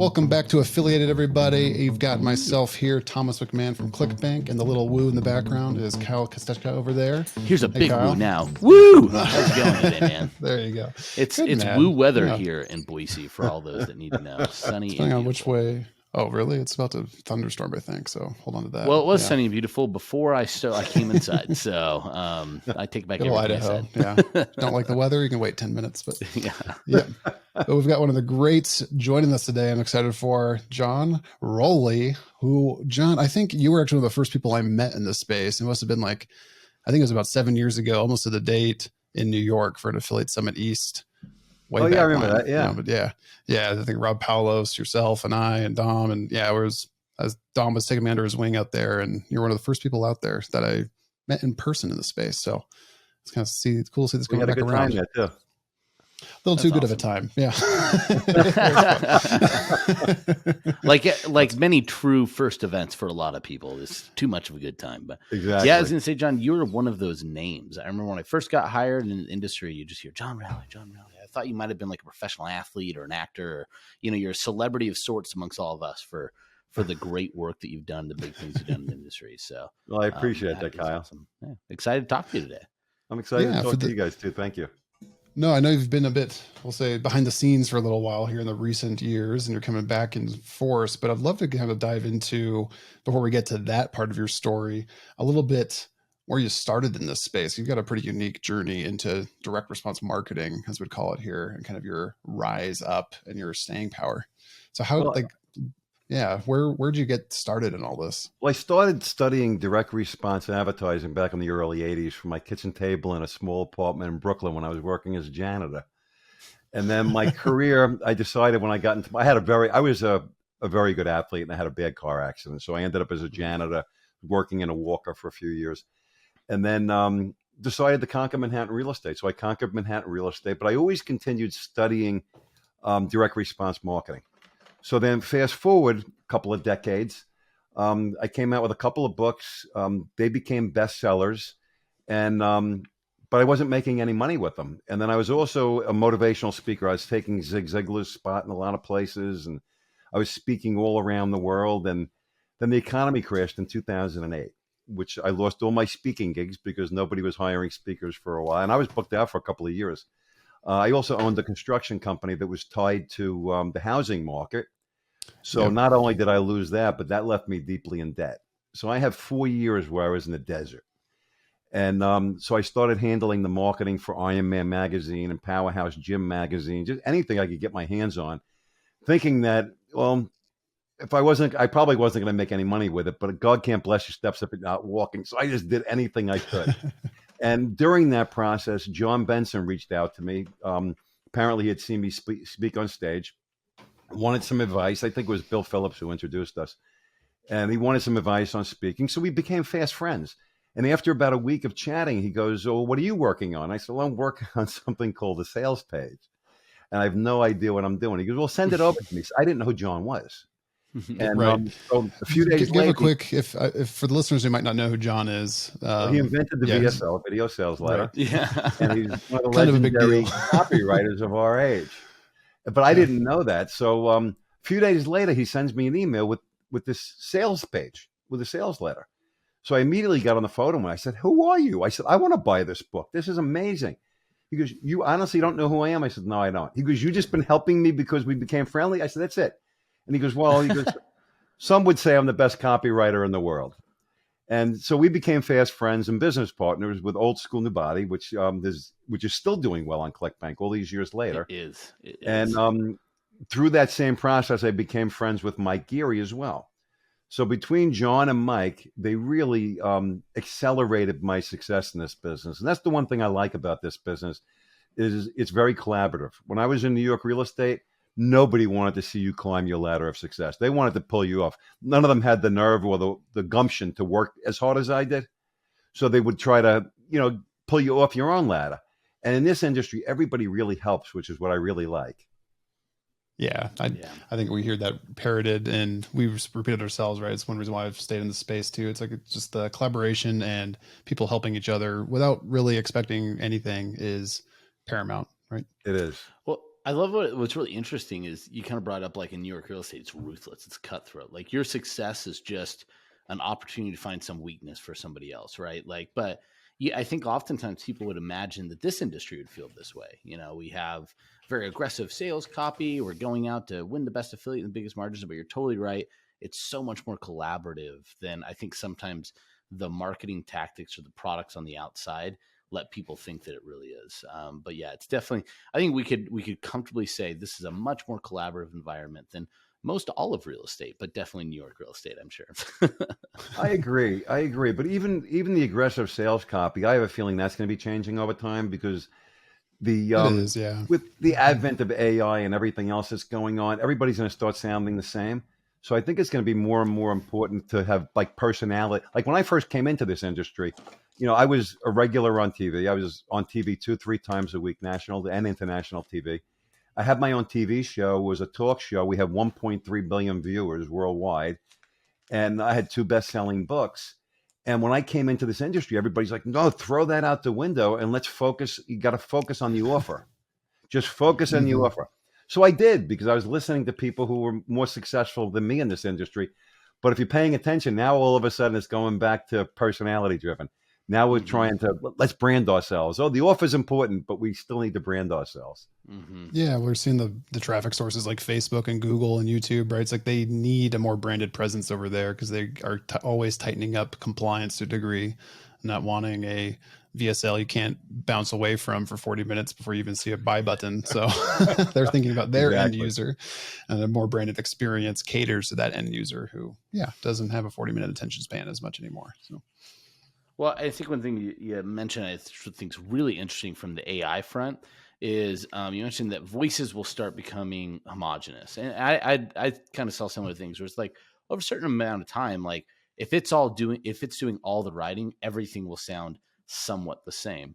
Welcome back to Affiliated, everybody. You've got myself here, Thomas McMahon from ClickBank, and the little woo in the background is Kyle Kosteczka over there. Here's a big Kyle. Woo now. Woo! How's it going today, man? There you go. It's woo weather here in Boise for all those that need to know. Sunny Depending and on which way. Oh, really? It's about to thunderstorm, I think. So hold on to that. Well, it was sunny and beautiful before I came inside. So I take back everything Idaho. I said. Yeah. Don't like the weather? You can wait 10 minutes. But yeah. But we've got one of the greats joining us today. I'm excited for John Rowley, who, John, I think you were actually one of the first people I met in this space. It must have been like, I think it was about 7 years ago, almost to the date in New York for an Affiliate Summit East. I remember that. Yeah. But I think Rob Paulos, yourself, and I, and Dom, and as Dom was taking me under his wing out there, and you're one of the first people out there that I met in person in the space. So it's kind of cool to see this coming back around. Time too. A little too good of a time. Yeah. like many true first events for a lot of people, it's too much of a good time. But exactly. Yeah, I was going to say, John, you were one of those names. I remember when I first got hired in the industry, you just hear John Rowley, John Rowley. I thought you might have been like a professional athlete or an actor, or, you're a celebrity of sorts amongst all of us for the great work that you've done, the big things you've done in the industry. So I appreciate that, Kyle. Awesome. Yeah, excited to talk to you today. I'm excited to talk to you guys too. Thank you. No, I know you've been a bit, we'll say, behind the scenes for a little while here in the recent years, and you're coming back in force, but I'd love to kind of dive into, before we get to that part of your story, a little bit where you started in this space. You've got a pretty unique journey into direct response marketing, as we'd call it here, and kind of your rise up and your staying power. So where'd you get started in all this? Well, I started studying direct response advertising back in the early 80s from my kitchen table in a small apartment in Brooklyn when I was working as a janitor. And then my career, I decided when I got into, I was a very good athlete, and I had a bad car accident. So I ended up as a janitor working in a walker for a few years, and then decided to conquer Manhattan real estate. So I conquered Manhattan real estate, but I always continued studying direct response marketing. So then fast forward a couple of decades, I came out with a couple of books. They became bestsellers, and but I wasn't making any money with them. And then I was also a motivational speaker. I was taking Zig Ziglar's spot in a lot of places, and I was speaking all around the world. And then the economy crashed in 2008, which I lost all my speaking gigs because nobody was hiring speakers for a while. And I was booked out for a couple of years. I also owned a construction company that was tied to the housing market. So not only did I lose that, but that left me deeply in debt. So I had 4 years where I was in the desert. And so I started handling the marketing for Iron Man magazine and Powerhouse Gym magazine, just anything I could get my hands on, thinking that, well, I probably wasn't going to make any money with it, but God can't bless your steps if you're not walking. So I just did anything I could. And during that process, John Benson reached out to me. Apparently he had seen me speak on stage, wanted some advice. I think it was Bill Phillips who introduced us. And he wanted some advice on speaking. So we became fast friends. And after about a week of chatting, he goes, "Oh, what are you working on?" I said, "Well, I'm working on something called a sales page. And I have no idea what I'm doing." He goes, "Well, send it over to me." So I didn't know who John was. And right. So a few days Give later, a quick, if for the listeners who might not know who John is, he invented the VSL, video sales letter. Right. Yeah, and he's one of the legendary copywriters of our age. But I didn't know that. So a few days later, he sends me an email with this sales page with a sales letter. So I immediately got on the phone and I said, "Who are you?" I said, "I want to buy this book. This is amazing." He goes, "You honestly don't know who I am?" I said, "No, I don't." He goes, "You just been helping me because we became friendly?" I said, "That's it." And he goes, "Some would say I'm the best copywriter in the world." And so we became fast friends and business partners with Old School New Body, which is still doing well on ClickBank all these years later. It is. And through that same process, I became friends with Mike Geary as well. So between John and Mike, they really accelerated my success in this business. And that's the one thing I like about this business is it's very collaborative. When I was in New York real estate, nobody wanted to see you climb your ladder of success. They wanted to pull you off. None of them had the nerve or the gumption to work as hard as I did. So they would try to, pull you off your own ladder. And in this industry, everybody really helps, which is what I really like. Yeah, I think we hear that parroted and we've repeated ourselves, right? It's one reason why I've stayed in the space too. It's just the collaboration and people helping each other without really expecting anything is paramount, right? It is. Well, I love what's really interesting is you kind of brought up like in New York real estate, it's ruthless, it's cutthroat. Like your success is just an opportunity to find some weakness for somebody else, right? Like, but yeah, I think oftentimes people would imagine that this industry would feel this way. You know, we have very aggressive sales copy. We're going out to win the best affiliate and the biggest margins, but you're totally right. It's so much more collaborative than I think sometimes the marketing tactics or the products on the outside let people think that it really is. But yeah, it's definitely, I think we could comfortably say this is a much more collaborative environment than most all of real estate, but definitely New York real estate, I'm sure. I agree. But even the aggressive sales copy, I have a feeling that's going to be changing over time because the It is, yeah. with the advent of AI and everything else that's going on, everybody's going to start sounding the same. So I think it's going to be more and more important to have like personality. Like when I first came into this industry, I was a regular on TV. I was on TV 2-3 times a week, national and international TV. I had my own TV show. It was a talk show. We had 1.3 billion viewers worldwide. And I had 2 best-selling books. And when I came into this industry, everybody's like, no, throw that out the window and let's focus. You got to focus on the offer. Just focus on the offer. So I did, because I was listening to people who were more successful than me in this industry. But if you're paying attention, now all of a sudden it's going back to personality driven. Now we're trying to, let's brand ourselves. Oh, the offer is important, but we still need to brand ourselves. Yeah, we're seeing the traffic sources like Facebook and Google and YouTube, right? It's like they need a more branded presence over there because they are always tightening up compliance to a degree, not wanting a VSL you can't bounce away from for 40 minutes before you even see a buy button. So they're thinking about their end user, and a more branded experience caters to that end user who, doesn't have a 40-minute attention span as much anymore. So. Well, I think one thing you mentioned I think is really interesting from the AI front is you mentioned that voices will start becoming homogenous. And I kind of saw similar things where it's like over a certain amount of time, like if it's doing all the writing, everything will sound somewhat the same.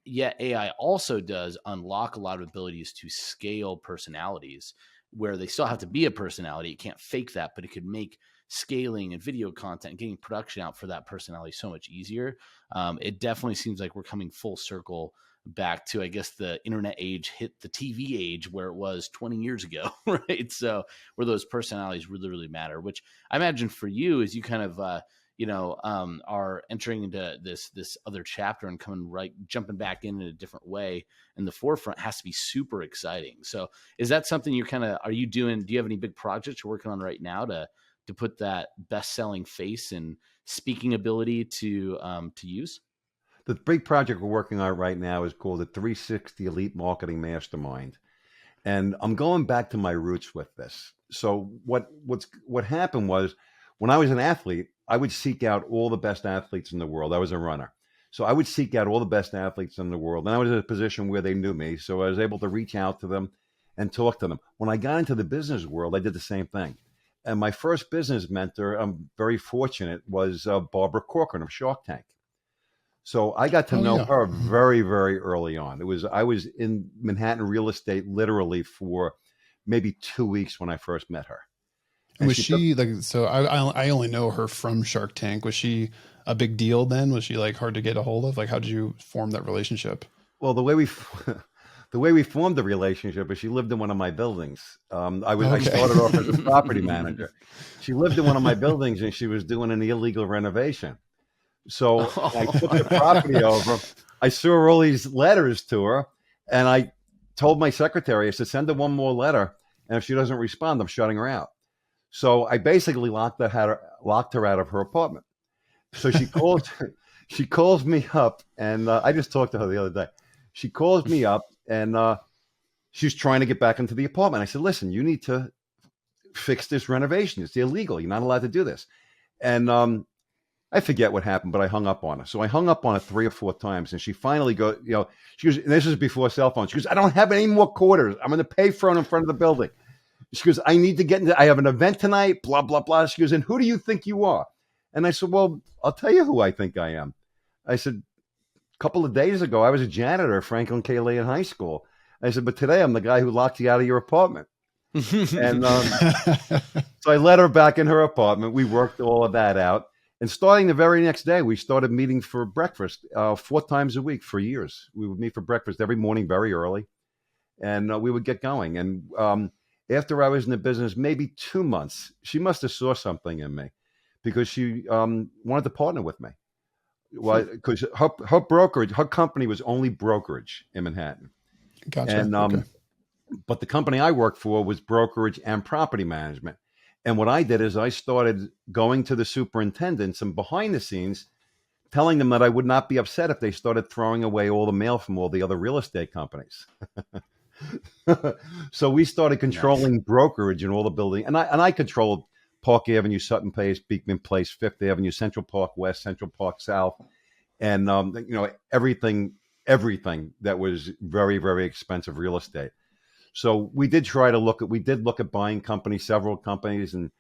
Yet AI also does unlock a lot of abilities to scale personalities where they still have to be a personality. It can't fake that, but it could make scaling and video content, getting production out for that personality so much easier. It definitely seems like we're coming full circle back to, I guess, the internet age hit the TV age where it was 20 years ago, right? So where those personalities really, really matter, which I imagine for you as you kind of, are entering into this other chapter and jumping back in a different way in the forefront has to be super exciting. So is that something are you doing? Do you have any big projects you're working on right now to put that best-selling face and speaking ability to use? The big project we're working on right now is called the 360 Elite Marketing Mastermind. And I'm going back to my roots with this. So what happened was when I was an athlete, I would seek out all the best athletes in the world. I was a runner. So I would seek out all the best athletes in the world. And I was in a position where they knew me. So I was able to reach out to them and talk to them. When I got into the business world, I did the same thing. And my first business mentor, I'm very fortunate, was Barbara Corcoran of Shark Tank. So I got to know her very, very early on. I was in Manhattan real estate literally for maybe 2 weeks when I first met her. And was she like, so I only know her from Shark Tank. Was she a big deal then? Was she like hard to get a hold of? Like, how did you form that relationship? Well, the way we formed the relationship is she lived in one of my buildings. I started off as a property manager. She lived in one of my buildings and she was doing an illegal renovation. So I took the property over. I saw all these letters to her, and I told my secretary, I said, send her one more letter, and if she doesn't respond, I'm shutting her out. So I basically locked her out of her apartment. So she calls me up, and I just talked to her the other day. She calls me up, and she's trying to get back into the apartment. I said, listen, you need to fix this renovation. It's illegal. You're not allowed to do this. And I forget what happened, but I hung up on her. So I hung up on her 3 or 4 times, and she finally goes, she goes, and this is before cell phones. She goes, I don't have any more quarters. I'm in the payphone in front of the building. She goes, I need to get into, I have an event tonight, blah, blah, blah. She goes, and who do you think you are? And I said, well, I'll tell you who I think I am. I said, a couple of days ago, I was a janitor at Franklin K. Lee in high school. I said, but today I'm the guy who locked you out of your apartment. And so I let her back in her apartment. We worked all of that out. And starting the very next day, we started meeting for breakfast 4 times a week for years. We would meet for breakfast every morning very early. and we would get going. And after I was in the business, maybe 2 months, she must have saw something in me because she wanted to partner with me. Well, because her brokerage, her company was only brokerage in Manhattan. Gotcha. And Okay. but the company I worked for was brokerage and property management. And what I did is I started going to the superintendents and behind the scenes telling them that I would not be upset if they started throwing away all the mail from all the other real estate companies. So we started controlling brokerage in all the building, and I controlled Park Avenue, Sutton Place, Beekman Place, Fifth Avenue, Central Park West, Central Park South, and everything that was very, very expensive real estate. So we did look at buying companies, several companies, and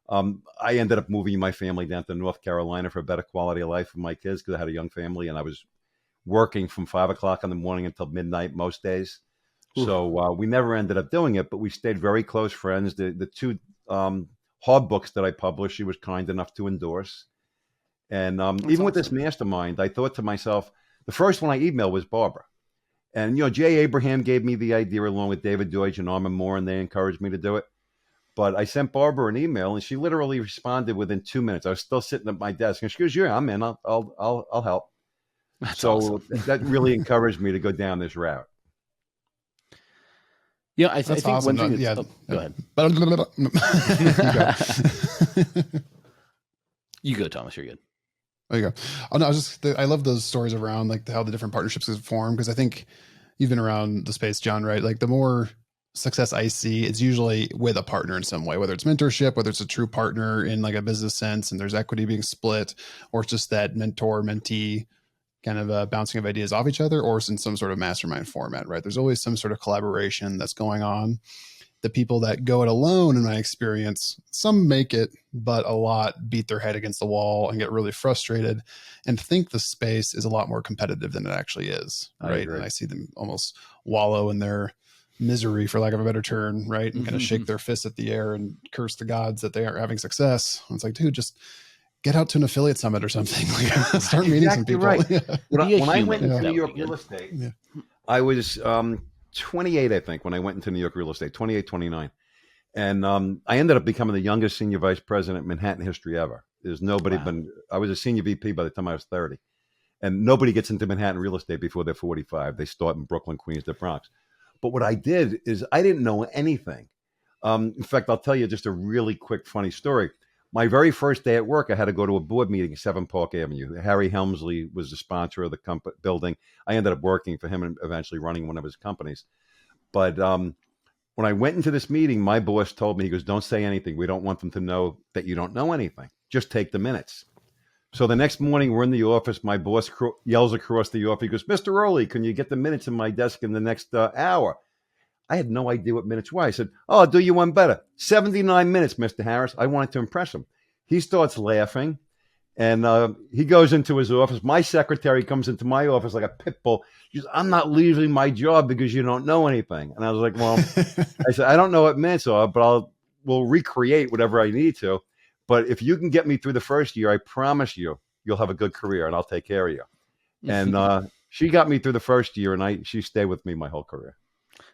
I ended up moving my family down to North Carolina for a better quality of life for my kids because I had a young family and I was working from 5 o'clock in the morning until midnight most days. Oof. So we never ended up doing it, but we stayed very close friends. The two hard books that I published, she was kind enough to endorse. And even with this mastermind, I thought to myself, the first one I emailed was Barbara. And, Jay Abraham gave me the idea along with David Deutsch and Armin Moore, and they encouraged me to do it. But I sent Barbara an email, and she literally responded within 2 minutes. I was still sitting at my desk, and she goes, "Yeah, I'm in. I'll help." That's so awesome. That really encouraged me to go down this route. I think awesome. one thing. Yeah. Go ahead. You go, Thomas. You're good. There you go. Oh no, I love those stories around like how the different partnerships is formed, because I think you've been around the space, John, right? Like the more success I see, it's usually with a partner in some way, whether it's mentorship, whether it's a true partner in like a business sense and there's equity being split, or it's just that mentor mentee kind of bouncing of ideas off each other, or it's in some sort of mastermind format, right? There's always some sort of collaboration that's going on. The people that go it alone, in my experience, some make it, but a lot beat their head against the wall and get really frustrated and think the space is a lot more competitive than it actually is, right? And I see them almost wallow in their misery, for lack of a better term, right? And kind of shake their fists at the air and curse the gods that they aren't having success. And it's like, dude, just get out to an affiliate summit or something. Like, start meeting some people. Right. Yeah. When I went into New York real estate, I was 28, I think, when I went into New York real estate, 28, 29. And I ended up becoming the youngest senior vice president in Manhattan history ever. There's nobody I was a senior VP by the time I was 30. And nobody gets into Manhattan real estate before they're 45. They start in Brooklyn, Queens, the Bronx. But what I did is I didn't know anything. In fact, I'll tell you just a really quick, funny story. My very first day at work, I had to go to a board meeting at 7 Park Avenue. Harry Helmsley was the sponsor of the building. I ended up working for him and eventually running one of his companies. But when I went into this meeting, my boss told me, he goes, "Don't say anything. We don't want them to know that you don't know anything. Just take the minutes." So the next morning, we're in the office. My boss yells across the office. He goes, "Mr. Rowley, can you get the minutes in my desk in the next hour?" I had no idea what minutes were. I said, "Oh, I'll do you one better. 79 minutes, Mr. Harris." I wanted to impress him. He starts laughing, and he goes into his office. My secretary comes into my office like a pit bull. She goes, "I'm not leaving my job because you don't know anything." And I was like, "Well," I said, "I don't know what minutes are, but we'll recreate whatever I need to. But if you can get me through the first year, I promise you'll have a good career, and I'll take care of you." And she got me through the first year, and she stayed with me my whole career.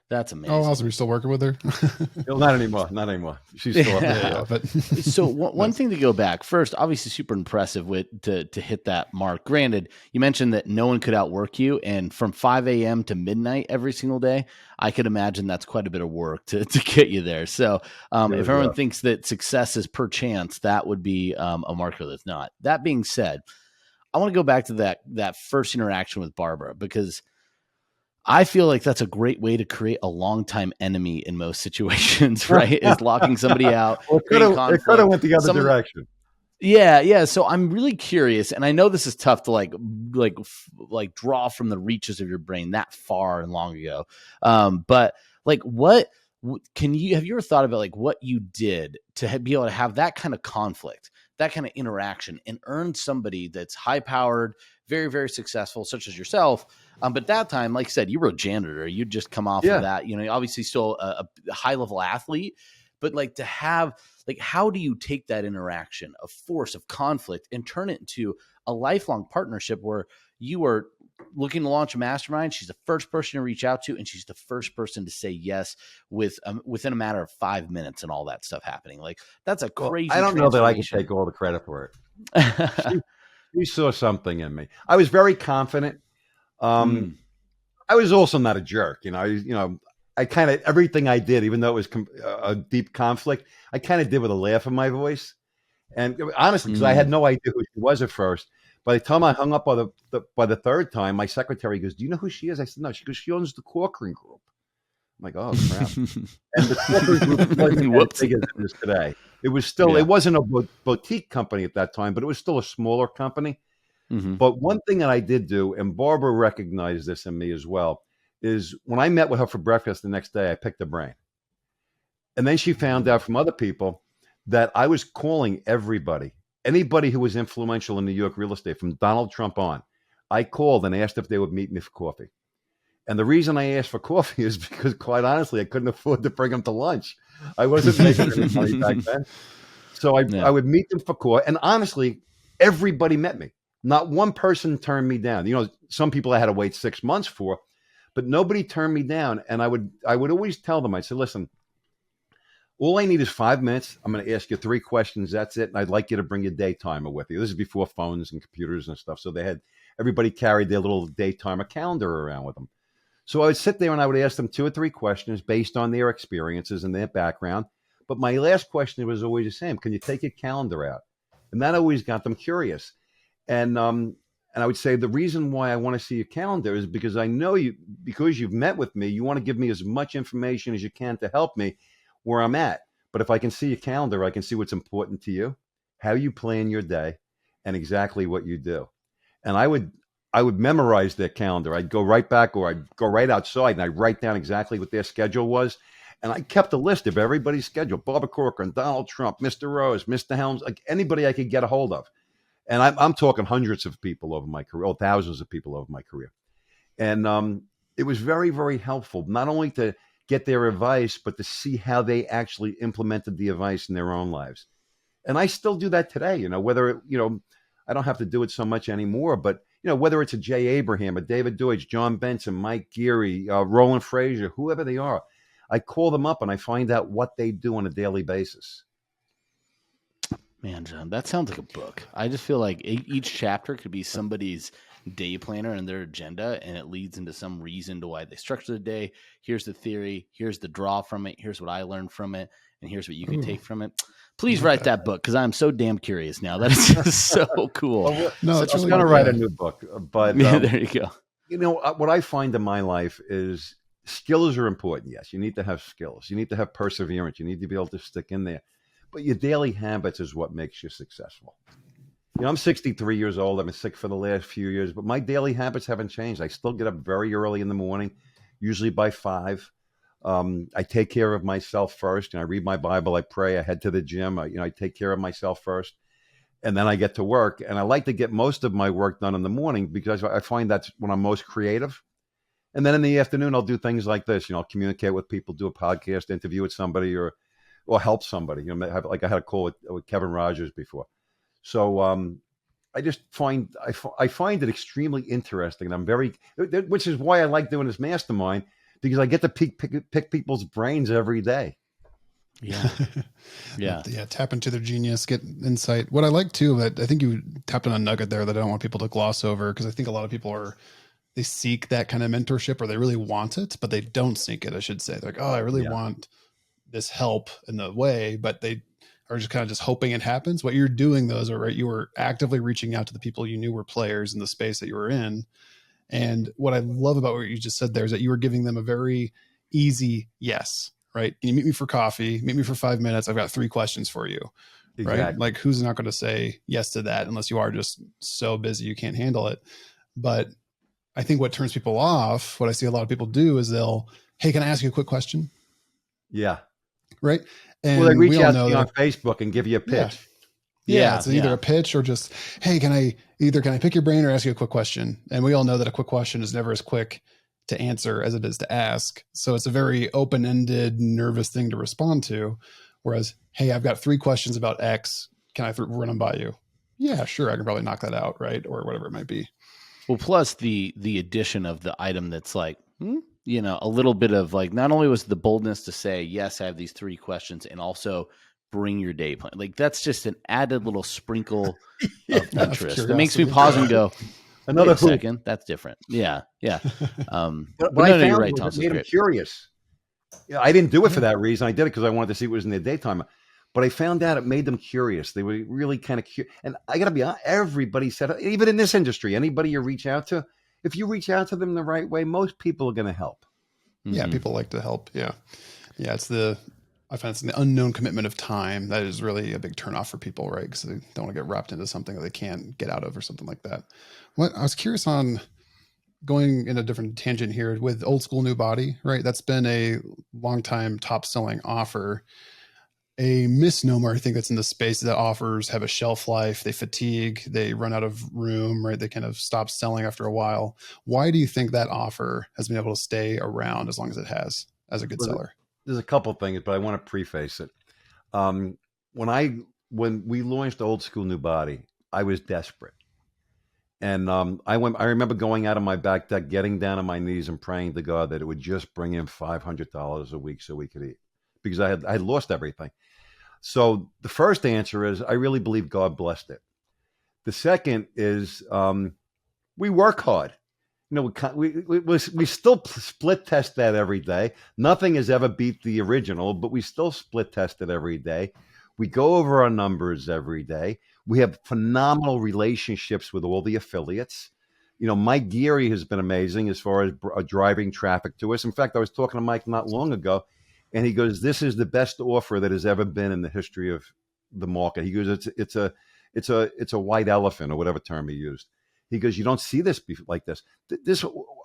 That's amazing. Oh, awesome. You're still working with her? Not anymore. She's still but so one thing to go back first, obviously super impressive to hit that mark. Granted, you mentioned that no one could outwork you, and from 5 a.m. to midnight every single day, I could imagine that's quite a bit of work to get you there. So if everyone thinks that success is per chance, that would be a marker that's not. That being said, I want to go back to that first interaction with Barbara, because I feel like that's a great way to create a longtime enemy in most situations, right? Is locking somebody out. Well, it could have went the other direction. Yeah. So I'm really curious, and I know this is tough to like draw from the reaches of your brain that far and long ago. But like, have you ever thought about like what you did to be able to have that kind of conflict, that kind of interaction, and earn somebody that's high powered, very, very successful, such as yourself? But that time, like I said, you were a janitor. You'd just come off of that, obviously still a high level athlete, but like to have, like, how do you take that interaction of force, of conflict, and turn it into a lifelong partnership where you are looking to launch a mastermind, she's the first person to reach out to, and she's the first person to say yes within a matter of 5 minutes and all that stuff happening. Like, that's a crazy I don't know that I can transformation. take all the credit for it. She saw something in me. I was very confident. I was also not a jerk. I kind of, everything I did, even though it was a deep conflict, I kind of did with a laugh in my voice. And honestly, because I had no idea who she was at first. By the time I hung up by the third time, my secretary goes, "Do you know who she is?" I said, "No." She goes, "She owns the Corcoran Group." I'm like, "Oh, crap." And the Corcoran Group wasn't as big as it is today. It was still, it wasn't a boutique company at that time, but it was still a smaller company. But one thing that I did do, and Barbara recognized this in me as well, is when I met with her for breakfast the next day, I picked her brain. And then she found out from other people that I was calling everybody, anybody who was influential in New York real estate, from Donald Trump on. I called and asked if they would meet me for coffee. And the reason I asked for coffee is because, quite honestly, I couldn't afford to bring them to lunch. I wasn't making any money back then. So I would meet them for coffee. And honestly, everybody met me. Not one person turned me down. Some people I had to wait 6 months for, but nobody turned me down. And I would always tell them, I said, "Listen, all I need is 5 minutes. I'm going to ask you 3 questions. That's it. And I'd like you to bring your day timer with you." This is before phones and computers and stuff. So everybody carried their little day timer calendar around with them. So I would sit there and I would ask them 2 or 3 questions based on their experiences and their background. But my last question was always the same: "Can you take your calendar out?" And that always got them curious. And I would say, the reason why I want to see your calendar is because I know because you've met with me, you want to give me as much information as you can to help me where I'm at. But if I can see your calendar, I can see what's important to you, how you plan your day, and exactly what you do. And I would memorize their calendar. I'd go right back, or I'd go right outside and I'd write down exactly what their schedule was. And I kept a list of everybody's schedule: Barbara Corcoran, Donald Trump, Mr. Rose, Mr. Helms, like anybody I could get a hold of. And I'm talking hundreds of people over my career, thousands of people over my career. And it was very, very helpful, not only to get their advice, but to see how they actually implemented the advice in their own lives. And I still do that today, whether, I don't have to do it so much anymore, but, whether it's a Jay Abraham, a David Deutsch, John Benson, Mike Geary, Roland Frazier, whoever they are, I call them up and I find out what they do on a daily basis. Man, John, that sounds like a book. I just feel like each chapter could be somebody's day planner and their agenda, and it leads into some reason to why they structure the day. Here's the theory. Here's the draw from it. Here's what I learned from it. And here's what you can take from it. Please write that book, because I'm so damn curious now. That is just so cool. No, it's really going to write a new book. But there you go. What I find in my life is skills are important. Yes, you need to have skills. You need to have perseverance. You need to be able to stick in there. But your daily habits is what makes you successful. I'm 63 years old. I've been sick for the last few years, but my daily habits haven't changed. I still get up very early in the morning, usually by 5. I take care of myself first. I read my Bible. I pray. I head to the gym. I take care of myself first, and then I get to work. And I like to get most of my work done in the morning because I find that's when I'm most creative. And then in the afternoon, I'll do things like this. I'll communicate with people, do a podcast, interview with somebody, or help somebody. Like I had a call with Kevin Rogers before. So I just find I find it extremely interesting, and which is why I like doing this mastermind, because I get to pick people's brains every day. Yeah. Yeah. Tap into their genius, get insight. What I like too, that I think you tapped on a nugget there that I don't want people to gloss over, because I think a lot of people they seek that kind of mentorship, or they really want it, but they don't seek it, I should say. They're like, "Oh, I really want this help in the way," but they are just kind of just hoping it happens. What you're doing, though, is right. You were actively reaching out to the people you knew were players in the space that you were in. And what I love about what you just said there is that you were giving them a very easy yes, right? Can you meet me for coffee? Meet me for 5 minutes. I've got 3 questions for you, exactly. Right? Like, who's not going to say yes to that unless you are just so busy you can't handle it? But I think what turns people off, what I see a lot of people do, is hey, can I ask you a quick question? Yeah. Right. And they reach out to you on Facebook and give you a pitch. Yeah. It's either a pitch or just, hey, can I pick your brain or ask you a quick question? And we all know that a quick question is never as quick to answer as it is to ask. So it's a very open-ended, nervous thing to respond to. Whereas, hey, I've got 3 questions about X. Can I run them by you? Yeah, sure. I can probably knock that out. Right. Or whatever it might be. Well, plus the addition of the item that's like, a little bit of like, not only was the boldness to say, yes, I have these 3 questions, and also bring your day plan. Like that's just an added little sprinkle of interest that makes me pause and go, Another wait a hoop. second, that's different. Yeah. What no, I found you're right, was Thomas, it made them great. curious. I didn't do it for that reason. I did it because I wanted to see what was in their daytime. But I found out it made them curious. They were really kind of curious. And I got to be honest, everybody said, even in this industry, anybody you reach out to, if you reach out to them the right way, most people are going to help. Yeah, people like to help. Yeah. Yeah, I find it's the unknown commitment of time that is really a big turnoff for people, right? Because they don't want to get wrapped into something that they can't get out of or something like that. What I was curious on, going in a different tangent here, with Old School New Body, right? That's been a long time top selling offer. A misnomer, I think, that's in the space, that offers have a shelf life, they fatigue, they run out of room, right? They kind of stop selling after a while. Why do you think that offer has been able to stay around as long as it has as a good seller? There's a couple of things, but I want to preface it. When we launched Old School New Body, I was desperate. And I remember going out of my back deck, getting down on my knees and praying to God that it would just bring in $500 a week so we could eat, because I had lost everything. So the first answer is, I really believe God blessed it. The second is, we work hard. We still split test that every day. Nothing has ever beat the original, but we still split test it every day. We go over our numbers every day. We have phenomenal relationships with all the affiliates. Mike Geary has been amazing as far as driving traffic to us. In fact, I was talking to Mike not long ago, and he goes, "This is the best offer that has ever been in the history of the market." He goes, "It's a white elephant," or whatever term he used. He goes, "You don't see this like this.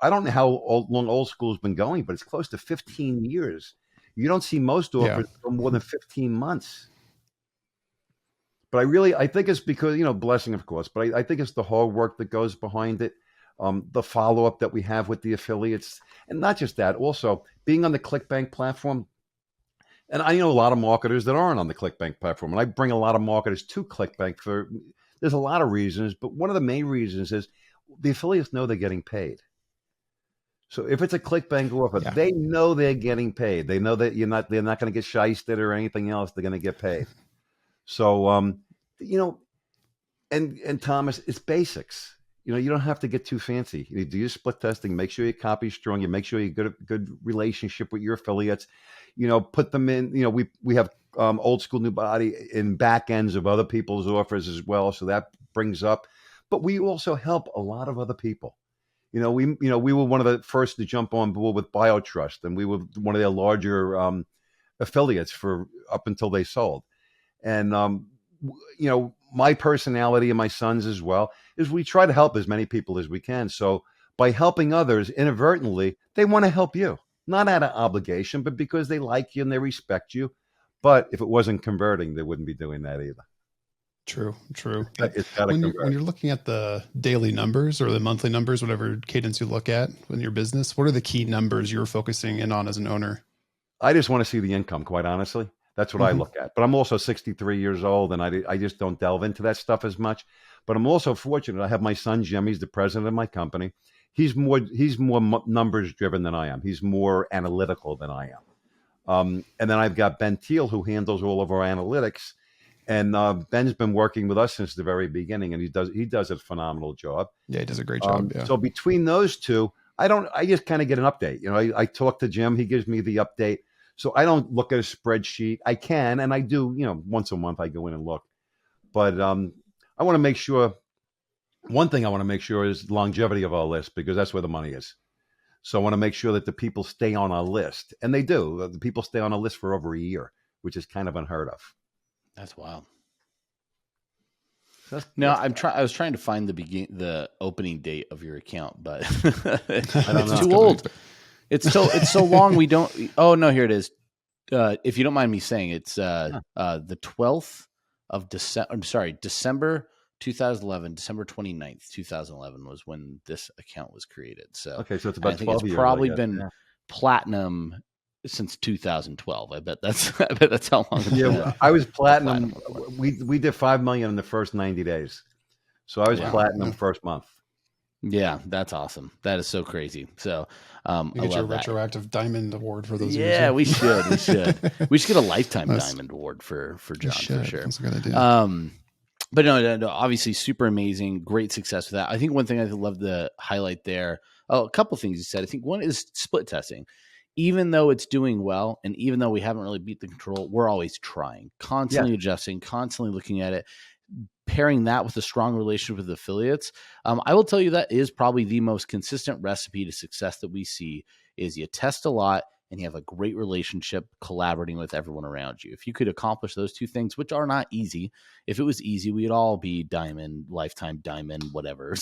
I don't know how long Old School's been going, but it's close to 15 years. You don't see most offers for more than 15 months." But I think it's because, blessing, of course, but I think it's the hard work that goes behind it, the follow-up that we have with the affiliates, and not just that, also being on the ClickBank platform. And I know a lot of marketers that aren't on the ClickBank platform, and I bring a lot of marketers to ClickBank there's a lot of reasons, but one of the main reasons is the affiliates know they're getting paid. So if it's a ClickBank offer, they know they're getting paid. They know that they're not going to get shysted or anything else. They're going to get paid. So, and Thomas, it's basics. You don't have to get too fancy. You do your split testing, make sure your copy's strong. You make sure you get a good relationship with your affiliates. Put them in. We have Old School New Body in back ends of other people's offers as well, so that brings up. But we also help a lot of other people. We were one of the first to jump on board with BioTrust, and we were one of their larger affiliates for up until they sold. And my personality and my son's as well is we try to help as many people as we can. So by helping others inadvertently, they want to help you, not out of obligation, but because they like you and they respect you. But if it wasn't converting, they wouldn't be doing that either. True. When you're looking at the daily numbers or the monthly numbers, whatever cadence you look at in your business, what are the key numbers you're focusing in on as an owner? I just want to see the income, quite honestly. That's what I look at. But I'm also 63 years old, and I just don't delve into that stuff as much. But I'm also fortunate. I have my son, Jim. He's the president of my company. He's more numbers driven than I am. He's more analytical than I am. And then I've got Ben Thiel, who handles all of our analytics. And Ben's been working with us since the very beginning, and he does a phenomenal job. Yeah, he does a great job. So between those two, I just kind of get an update. I talk to Jim. He gives me the update. So I don't look at a spreadsheet. I can, and I do, once a month I go in and look. But I want to make sure, one thing I want to make sure is longevity of our list, because that's where the money is. So I want to make sure that the people stay on our list. And they do. The people stay on a list for over a year, which is kind of unheard of. That's wild. I was trying to find the opening date of your account, but it's too old. It's so long. We don't. Oh no, here it is. If you don't mind me saying, it's the 12th of December. I'm sorry, December 2011, December 29th, 2011 was when this account was created. So okay, so it's about 12 years. It's probably been platinum since 2012. I bet that's how long. I was platinum. We did 5 million in the first 90 days, so I was platinum first month. Yeah, that's awesome. That is so crazy. So You I get your love that. retroactive diamond award for those years. Yeah, we should. We should. We should get a lifetime Nice. diamond award for We John for should. sure. That's a good idea. But no, obviously super amazing, great success with that. I think one thing I'd love to highlight there, a couple things you said. I think one is split testing. Even though it's doing well, and even though we haven't really beat the control, we're always trying, Yeah. constantly adjusting, constantly looking at it. Pairing that with a strong relationship with affiliates, I will tell you that is probably the most consistent recipe to success that we see. Is you test a lot and you have a great relationship collaborating with everyone around you. If you could accomplish those two things, which are not easy, if it was easy, we'd all be diamond, lifetime diamond, whatever.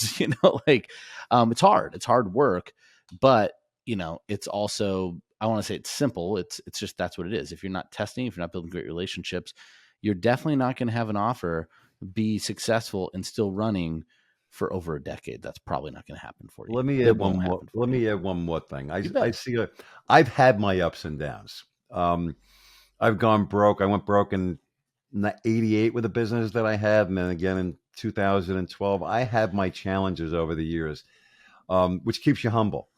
Like it's hard work, but it's also, I want to say it's simple. It's just, that's what it is. If you're not testing, if you're not building great relationships, you're definitely not going to have an offer be successful and still running for over a decade. That's probably not going to happen for you. Let me add one more. Let me add one more thing. I see. I've had my ups and downs. I've gone broke. I went broke in '88 with a business that I had, and then again in 2012. I have my challenges over the years, which keeps you humble.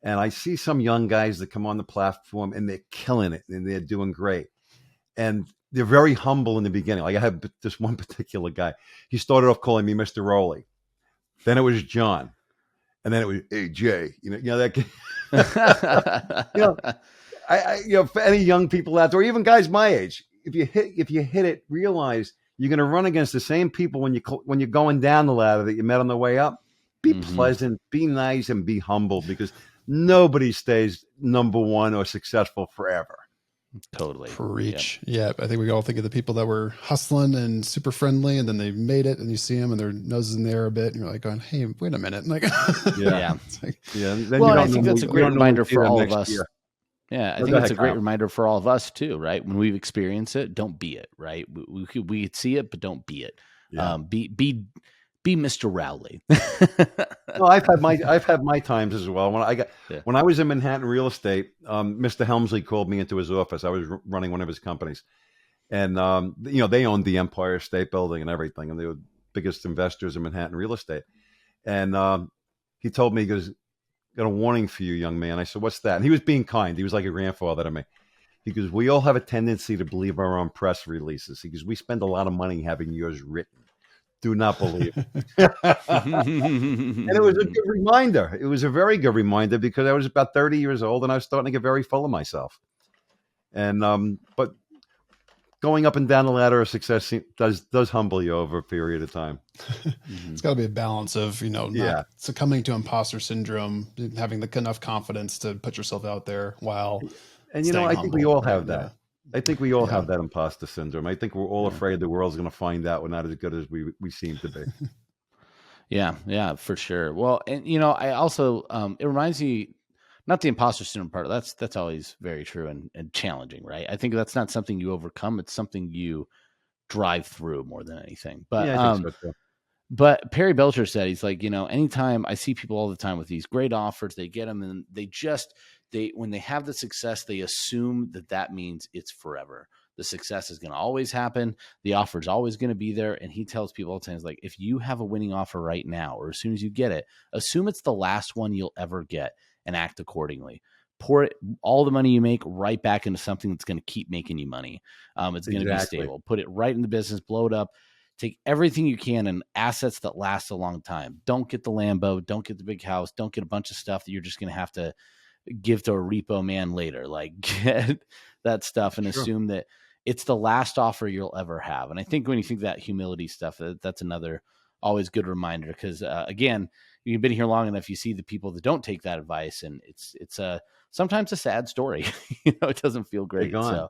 And I see some young guys that come on the platform and they're killing it and they're doing great. And they're very humble in the beginning. Like I had this one particular guy. He started off calling me Mr. Rowley. Then it was John. And then it was, hey, Jay. That. For any young people out there, or even guys my age, if you hit it, realize you're going to run against the same people when you're going down the ladder that you met on the way up. Be pleasant, be nice, and be humble, because nobody stays number one or successful forever. Totally. Preach. Yeah. I think we all think of the people that were hustling and super friendly, and then they made it, and you see them and their noses in the air a bit, and you're like going, hey, wait a minute. Like, yeah. Well, I think that's a great reminder for all of us. Year. Yeah. I think it's a great reminder for all of us too, right? When we've experienced it, don't be it, right? We see it, but don't be it. Yeah. Be Mr. Rowley. Well, I've had my times as well. When I was in Manhattan real estate, Mr. Helmsley called me into his office. I was running one of his companies, and they owned the Empire State Building and everything, and they were the biggest investors in Manhattan real estate. And he told me, he goes, "Got a warning for you, young man." I said, "What's that?" And he was being kind. He was like a grandfather to me. He goes, "We all have a tendency to believe our own press releases." He goes, "We spend a lot of money having yours written. Do not believe it." And it was a good reminder. It was a very good reminder, because I was about 30 years old and I was starting to get very full of myself. And but going up and down the ladder of success does humble you over a period of time. It's got to be a balance of not succumbing to imposter syndrome, having enough confidence to put yourself out there while. And I think we all have that. I think we all have that imposter syndrome. I think we're all afraid the world's going to find out we're not as good as we seem to be. Yeah, for sure. Well, and I also it reminds me, not the imposter syndrome part. That's always very true and challenging, right? I think that's not something you overcome. It's something you drive through more than anything. But I think so too. But Perry Belcher said, he's like, anytime I see people all the time with these great offers, they get them and when they have the success, they assume that means it's forever. The success is going to always happen. The offer is always going to be there. And he tells people all the time, like, if you have a winning offer right now, or as soon as you get it, assume it's the last one you'll ever get and act accordingly. Pour all the money you make right back into something that's going to keep making you money. It's going to be stable. Put it right in the business, blow it up. Take everything you can and assets that last a long time. Don't get the Lambo. Don't get the big house. Don't get a bunch of stuff that you're just going to have to give to a repo man later. Like, get that stuff and assume that it's the last offer you'll ever have. And I think when you think that humility stuff, that's another always good reminder, because again, you've been here long enough, you see the people that don't take that advice, and it's sometimes a sad story. It doesn't feel great. So,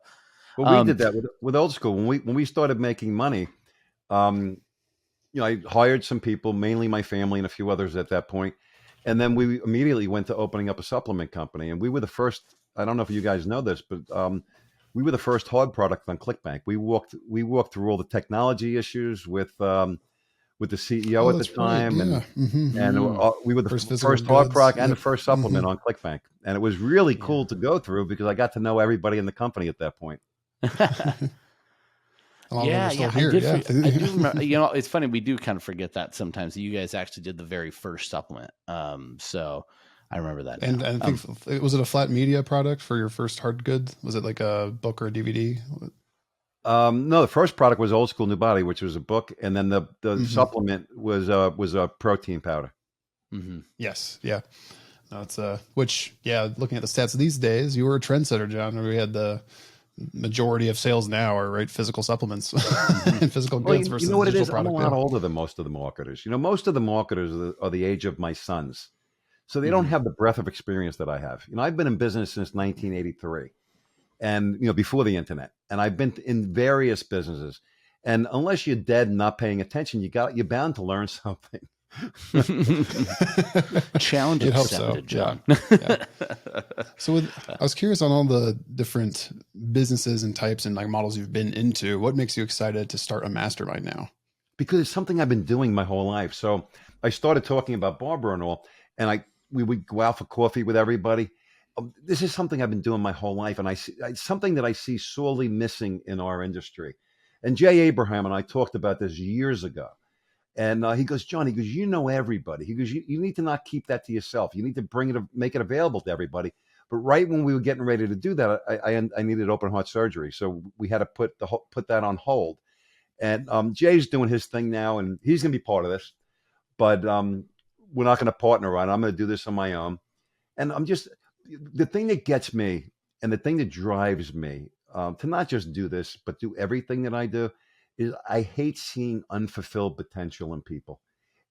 well, we did that with Old School when we started making money. I hired some people, mainly my family and a few others at that point. And then we immediately went to opening up a supplement company. And we were the first, I don't know if you guys know this, but we were the first hard product on ClickBank. We walked through all the technology issues with the CEO at the time. Right. And we were the first hard product and the first supplement on ClickBank. And it was really cool to go through, because I got to know everybody in the company at that point. Long Yeah, we're still yeah, here. Yeah. I do remember. You know, it's funny. We do kind of forget that sometimes. You guys actually did the very first supplement. So I remember that And now. I think was it a flat media product for your first hard good? Was it like a book or a DVD? No, the first product was Old School New Body, which was a book, and then the supplement was a protein powder. Mm-hmm. Yes. Yeah. No, it's which, yeah, looking at the stats these days, you were a trendsetter, John. We had the majority of sales now are physical supplements and physical Well, goods versus you know what it digital is? I'm a product. lot older than most of the marketers. Most of the marketers are the age of my sons. So they don't have the breadth of experience that I have. I've been in business since 1983 and, before the internet. And I've been in various businesses. And unless you're dead and not paying attention, you're bound to learn something. Challenge You'd hope accepted, so. John. Yeah. So I was curious on all the different businesses and types and like models you've been into. What makes you excited to start a mastermind now? Because it's something I've been doing my whole life. So I started talking about Barbara and all, and we would go out for coffee with everybody. This is something I've been doing my whole life, and it's something that I see sorely missing in our industry. And Jay Abraham and I talked about this years ago. And he goes, John, you know everybody. He goes, you need to not keep that to yourself. You need to make it available to everybody. But right when we were getting ready to do that, I needed open heart surgery. So we had to put that on hold. And Jay's doing his thing now, and he's going to be part of this. But we're not going to partner on it. I'm going to do this on my own. And the thing that gets me and the thing that drives me to not just do this, but do everything that I do is I hate seeing unfulfilled potential in people.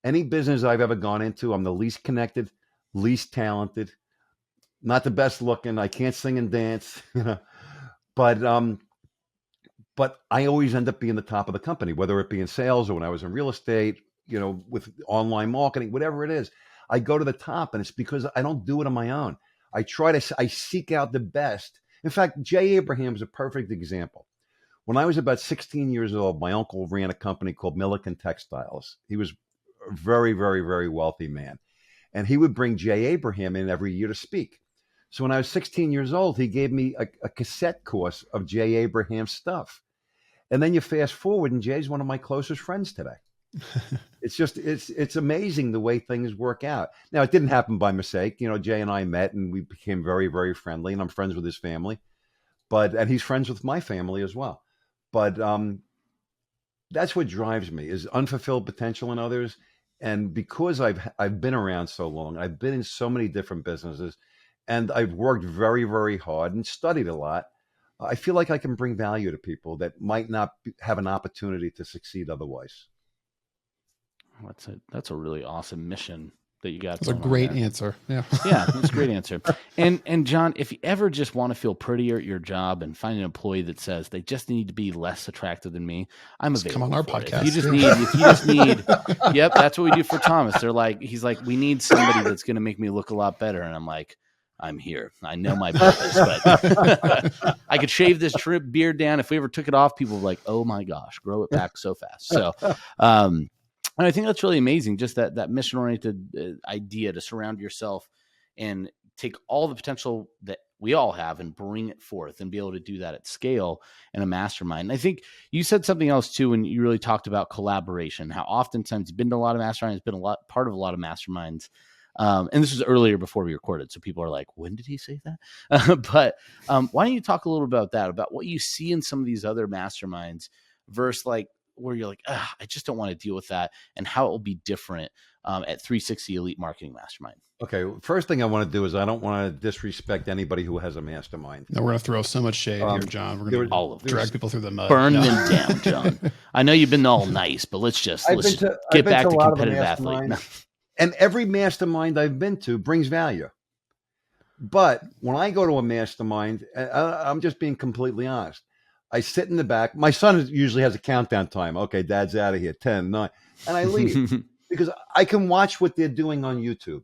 Any business I've ever gone into, I'm the least connected, least talented, not the best looking. I can't sing and dance, but I always end up being the top of the company, whether it be in sales or when I was in real estate, with online marketing, whatever it is. I go to the top, and it's because I don't do it on my own. I seek out the best. In fact, Jay Abraham's a perfect example. When I was about 16 years old, my uncle ran a company called Milliken Textiles. He was a very, very, very wealthy man. And he would bring Jay Abraham in every year to speak. So when I was 16 years old, he gave me a cassette course of Jay Abraham's stuff. And then you fast forward, and Jay's one of my closest friends today. It's amazing the way things work out. Now, it didn't happen by mistake. Jay and I met, and we became very, very friendly, and I'm friends with his family. And he's friends with my family as well. But that's what drives me is unfulfilled potential in others. And because I've been around so long, I've been in so many different businesses, and I've worked very, very hard and studied a lot. I feel like I can bring value to people that might not have an opportunity to succeed otherwise. That's a really awesome mission that you got. That's a great answer. Yeah. Yeah, that's a great answer. And John, if you ever just want to feel prettier at your job and find an employee that says they just need to be less attractive than me, I'm available. Come on our podcast. If you just need, yep, that's what we do for Thomas. He's like, we need somebody that's going to make me look a lot better. And I'm like, I'm here. I know my purpose, but I could shave this beard down. If we ever took it off, people would be like, oh my gosh, grow it back so fast. So, and I think that's really amazing. Just that mission-oriented idea to surround yourself and take all the potential that we all have and bring it forth and be able to do that at scale in a mastermind. And I think you said something else too when you really talked about collaboration, how oftentimes you've been to a lot of masterminds, been part of a lot of masterminds. And this was earlier before we recorded. So people are like, when did he say that? But why don't you talk a little about that, about what you see in some of these other masterminds versus like where you're like, I just don't want to deal with that, and how it will be different at 360 Elite Marketing Mastermind. Okay. First thing I want to do is I don't want to disrespect anybody who has a mastermind. No, we're going to throw so much shade here, John. We're going to drag people through the mud. Burn them down, John. I know you've been all nice, but let's just get back to competitive athlete. And every mastermind I've been to brings value. But when I go to a mastermind, I'm just being completely honest. I sit in the back. My son usually has a countdown time. Okay, Dad's out of here, 10, 9. And I leave because I can watch what they're doing on YouTube.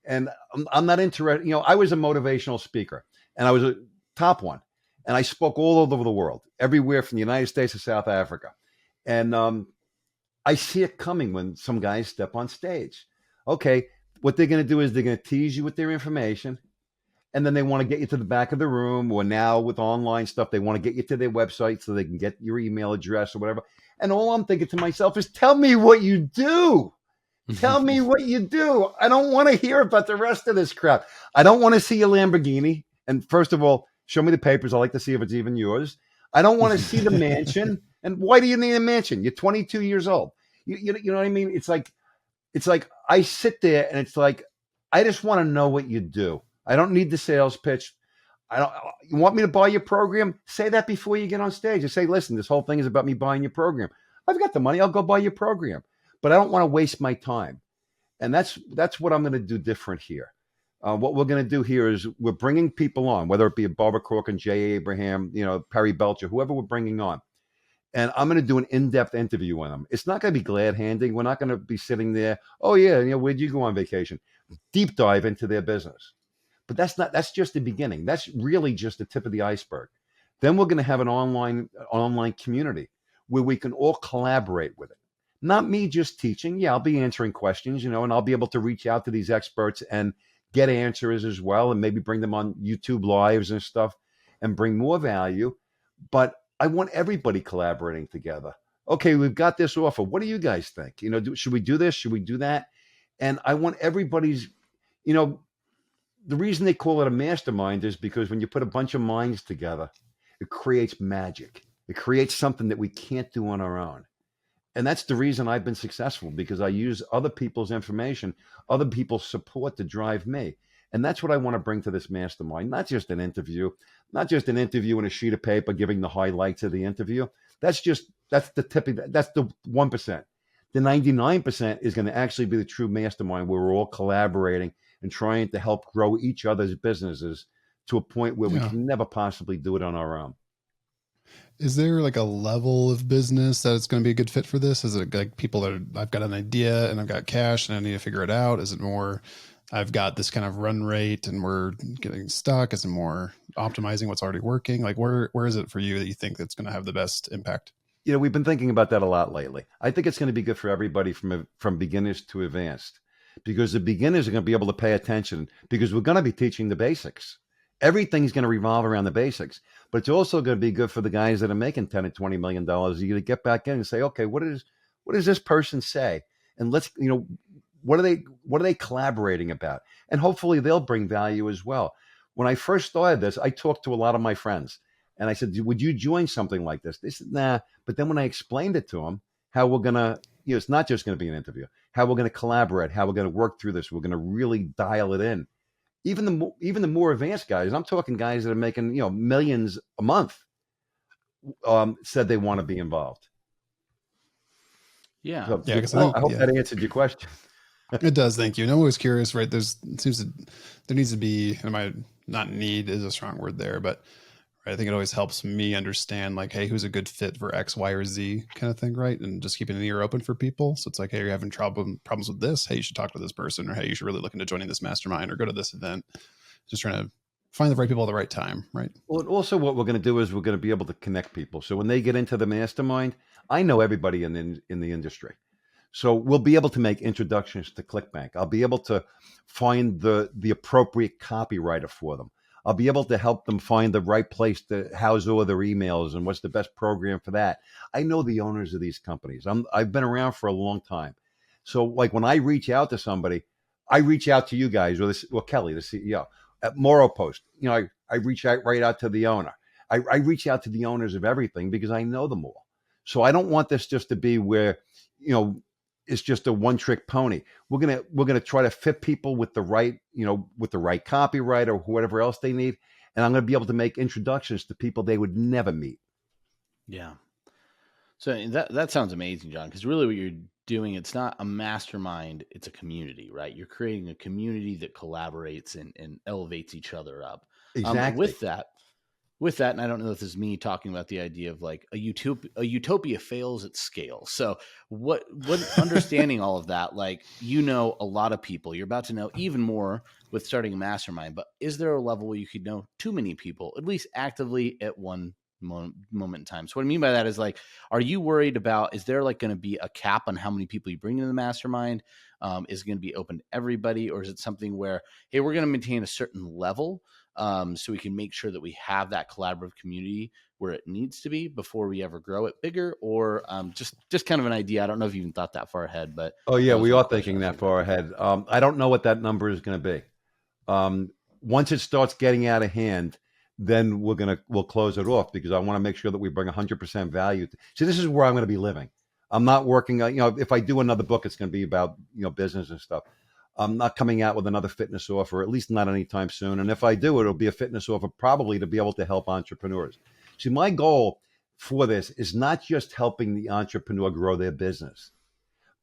And I'm not interested. I was a motivational speaker, and I was a top one. And I spoke all over the world, everywhere from the United States to South Africa. And I see it coming when some guys step on stage. Okay, what they're going to do is they're going to tease you with their information, And then they want to get you to the back of the room, or now with online stuff, they want to get you to their website so they can get your email address or whatever. And all I'm thinking to myself is, tell me what you do. Tell me what you do. I don't want to hear about the rest of this crap. I don't want to see a Lamborghini. And first of all, show me the papers. I like to see if it's even yours. I don't want to see the mansion. And why do you need a mansion? You're 22 years old. You know what I mean? It's like I sit there and it's like, I just want to know what you do. I don't need the sales pitch. You want me to buy your program? Say that before you get on stage. And say, listen, this whole thing is about me buying your program. I've got the money. I'll go buy your program. But I don't want to waste my time. And that's what I'm going to do different here. What we're going to do here is we're bringing people on, whether it be a Barbara Corcoran, Jay Abraham, Perry Belcher, whoever we're bringing on. And I'm going to do an in-depth interview with them. It's not going to be glad-handing. We're not going to be sitting there, oh, yeah, where'd you go on vacation? Deep dive into their business. But that's just the beginning. That's really just the tip of the iceberg. Then we're going to have an online community where we can all collaborate with it. Not me just teaching. Yeah, I'll be answering questions, and I'll be able to reach out to these experts and get answers as well, and maybe bring them on YouTube lives and stuff and bring more value. But I want everybody collaborating together. Okay, we've got this offer. What do you guys think? Should we do this? Should we do that? And I want everybody's, the reason they call it a mastermind is because when you put a bunch of minds together, it creates magic. It creates something that we can't do on our own. And that's the reason I've been successful, because I use other people's information, other people's support to drive me. And that's what I want to bring to this mastermind. Not just an interview and a sheet of paper giving the highlights of the interview. That's the tip of that's the 1%. The 99% is going to actually be the true mastermind where we're all collaborating and trying to help grow each other's businesses to a point where we can never possibly do it on our own. Is there like a level of business that it's going to be a good fit for this? Is it like people that I've got an idea and I've got cash and I need to figure it out? Is it more, I've got this kind of run rate and we're getting stuck? Is it more optimizing what's already working? Like where is it for you that you think that's going to have the best impact? We've been thinking about that a lot lately. I think it's going to be good for everybody from beginners to advanced, because the beginners are going to be able to pay attention, because we're going to be teaching the basics. Everything's going to revolve around the basics, but it's also going to be good for the guys that are making $10 and $20 million. You to get back in and say, okay, what does this person say? And let's, what are they collaborating about? And hopefully they'll bring value as well. When I first started this, I talked to a lot of my friends and I said, would you join something like this? They said, nah. But then when I explained it to them, how we're going to, it's not just going to be an interview, how we're going to collaborate, how we're going to work through this. We're going to really dial it in. Even the more advanced guys, I'm talking guys that are making, millions a month, said they want to be involved. Yeah. So, yeah. I hope that answered your question. It does. Thank you. And I'm always curious, right? There needs to be, not need is a strong word there, but right, I think it always helps me understand like, hey, who's a good fit for X, Y, or Z kind of thing, right? And just keeping an ear open for people. So it's like, hey, you're having problems with this. Hey, you should talk to this person, or hey, you should really look into joining this mastermind or go to this event. Just trying to find the right people at the right time, right? Well, also what we're going to do is we're going to be able to connect people. So when they get into the mastermind, I know everybody in the industry. So we'll be able to make introductions to ClickBank. I'll be able to find the appropriate copywriter for them. I'll be able to help them find the right place to house all their emails and what's the best program for that. I know the owners of these companies. I've been around for a long time. So like when I reach out to somebody, I reach out to you guys or Kelly, the CEO. At Moro Post, I reach out right out to the owner. I reach out to the owners of everything because I know them all. So I don't want this just to be where, it's just a one-trick pony. We're gonna try to fit people with the right, with the right copyright or whatever else they need, and I'm gonna be able to make introductions to people they would never meet. Yeah. So that sounds amazing, John. Because really, what you're doing, it's not a mastermind; it's a community, right? You're creating a community that collaborates and elevates each other up. Exactly. With that, and I don't know if this is me talking about the idea of like a utopia fails at scale. So what understanding all of that, like, a lot of people, you're about to know even more with starting a mastermind, but is there a level where you could know too many people, at least actively at one moment in time? So what I mean by that is like, are you worried about, is there like going to be a cap on how many people you bring into the mastermind? Is it going to be open to everybody? Or is it something where, hey, we're going to maintain a certain level, so we can make sure that we have that collaborative community where it needs to be before we ever grow it bigger, or just kind of an idea. I don't know if you even thought that far ahead, but Oh yeah, that was we my are question. thinking that far ahead. I don't know what that number is going to be. Once it starts getting out of hand, then we'll close it off, because I want to make sure that we bring 100% value. So this is where I'm going to be living. I'm not working. If I do another book, it's going to be about business and stuff. I'm not coming out with another fitness offer, at least not anytime soon. And if I do, it'll be a fitness offer, probably to be able to help entrepreneurs. See, my goal for this is not just helping the entrepreneur grow their business,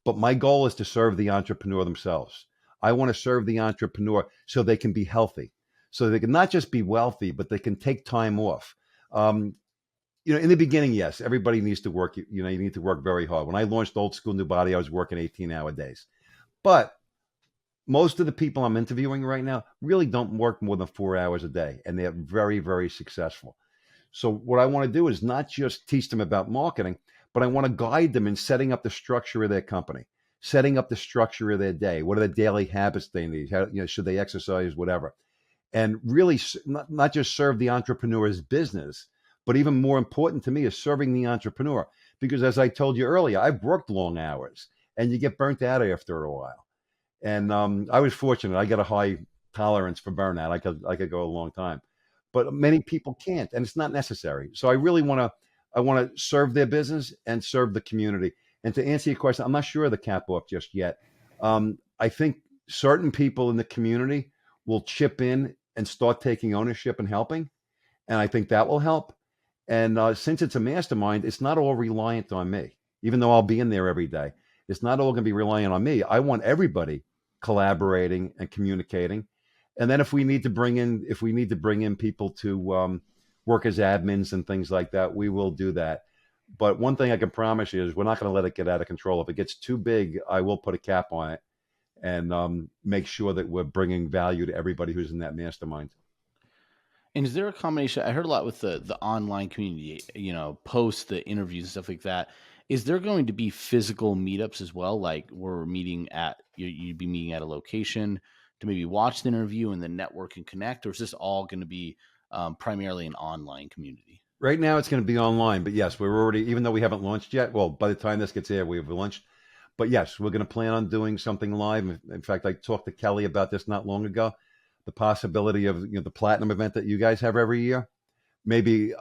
but my goal is to serve the entrepreneur themselves. I want to serve the entrepreneur so they can be healthy, so they can not just be wealthy, but they can take time off. In the beginning, yes, everybody needs to work. You need to work very hard. When I launched Old School New Body, I was working 18-hour days. But most of the people I'm interviewing right now really don't work more than 4 hours a day, and they're very, very successful. So what I want to do is not just teach them about marketing, but I want to guide them in setting up the structure of their company, setting up the structure of their day. What are the daily habits they need? How, should they exercise, whatever, and really not just serve the entrepreneur's business, but even more important to me is serving the entrepreneur. Because as I told you earlier, I've worked long hours, and you get burnt out after a while. And I was fortunate; I got a high tolerance for burnout. I could go a long time, but many people can't, and it's not necessary. So I really want to serve their business and serve the community. And to answer your question, I'm not sure of the cap off just yet. I think certain people in the community will chip in and start taking ownership and helping, and I think that will help. And since it's a mastermind, it's not all reliant on me, even though I'll be in there every day. It's not all going to be reliant on me. I want everybody collaborating and communicating. And then if we need to bring in people to work as admins and things like that, we will do that. But one thing I can promise you is we're not going to let it get out of control. If it gets too big, I will put a cap on it and make sure that we're bringing value to everybody who's in that mastermind. And is there a combination? I heard a lot with the online community, post the interviews and stuff like that. Is there going to be physical meetups as well? Like we're meeting you'd be meeting at a location to maybe watch the interview and then network and connect, or is this all going to be primarily an online community? Right now it's going to be online, but yes, we're already, even though we haven't launched yet, well, by the time this gets aired, we have launched. But yes, we're going to plan on doing something live. In fact, I talked to Kelly about this not long ago, the possibility of the platinum event that you guys have every year. Maybe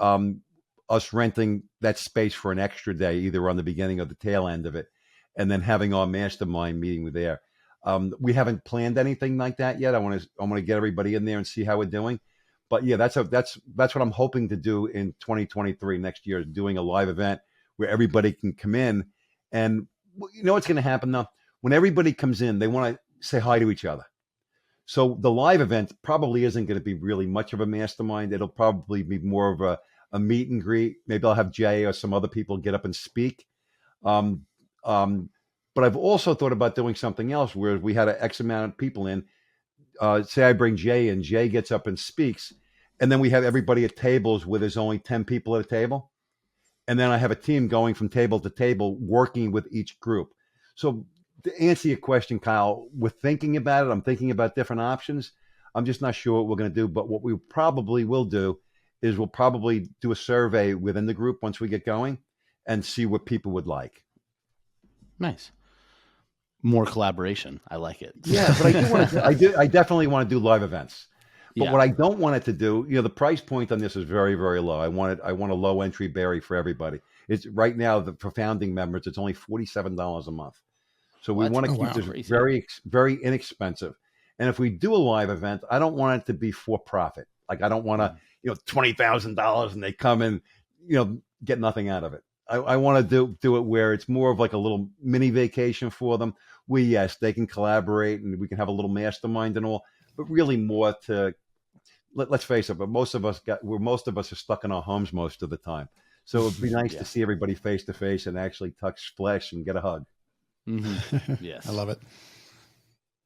us renting that space for an extra day, either on the beginning or the tail end of it, and then having our mastermind meeting there. We haven't planned anything like that yet. I want to get everybody in there and see how we're doing. But yeah, that's what I'm hoping to do in 2023 next year, doing a live event where everybody can come in. And you know what's going to happen though? When everybody comes in, they want to say hi to each other. So the live event probably isn't going to be really much of a mastermind. It'll probably be more of a meet and greet. Maybe I'll have Jay or some other people get up and speak. But I've also thought about doing something else where we had an X amount of people in. Say I bring Jay in, Jay gets up and speaks, and then we have everybody at tables where there's only 10 people at a table. And then I have a team going from table to table, working with each group. So to answer your question, Kyle, we're thinking about it. I'm thinking about different options. I'm just not sure what we're going to do. But what we probably will do is we'll probably do a survey within the group once we get going and see what people would like. Nice. More collaboration. I like it. Yeah, but I definitely want to do live events. But what I don't want it to do, the price point on this is very, very low. I want a low entry berry for everybody. It's right now for founding members, it's only $47 a month. So we want to keep this very, very inexpensive. And if we do a live event, I don't want it to be for profit. Like I don't want to, $20,000 and they come and, get nothing out of it. I want to do it where it's more of like a little mini vacation for them. Yes, they can collaborate and we can have a little mastermind and all, but really more to, let's face it, but most of us are stuck in our homes most of the time. So it'd be nice to see everybody face to face and actually touch flesh and get a hug. Mm-hmm. Yes. I love it.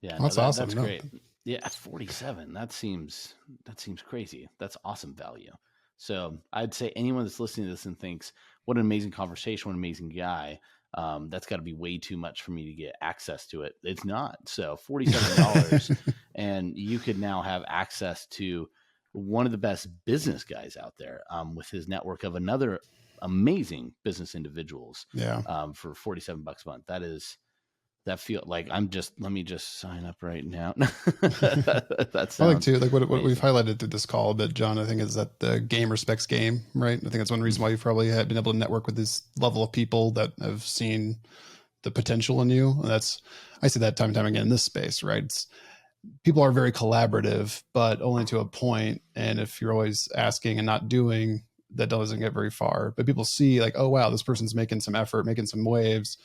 Yeah. That's awesome. That's great. Yeah. 47. That seems crazy. That's awesome value. So I'd say anyone that's listening to this and thinks, what an amazing conversation, what an amazing guy. That's got to be way too much for me to get access to it. It's not. So $47 and you could now have access to one of the best business guys out there, with his network of another amazing business individuals. Yeah. For $47 a month. That feel like let me just sign up right now. That sounds I like too, like what amazing. we've highlighted through this call a bit, John, I think is that the game respects game, right? I think that's one reason why you've probably been able to network with this level of people that have seen the potential in you. And I see that time and time again in this space, right? People are very collaborative, but only to a point. And if you're always asking and not doing, that doesn't get very far. But people see like, oh, wow, this person's making some effort, making some waves.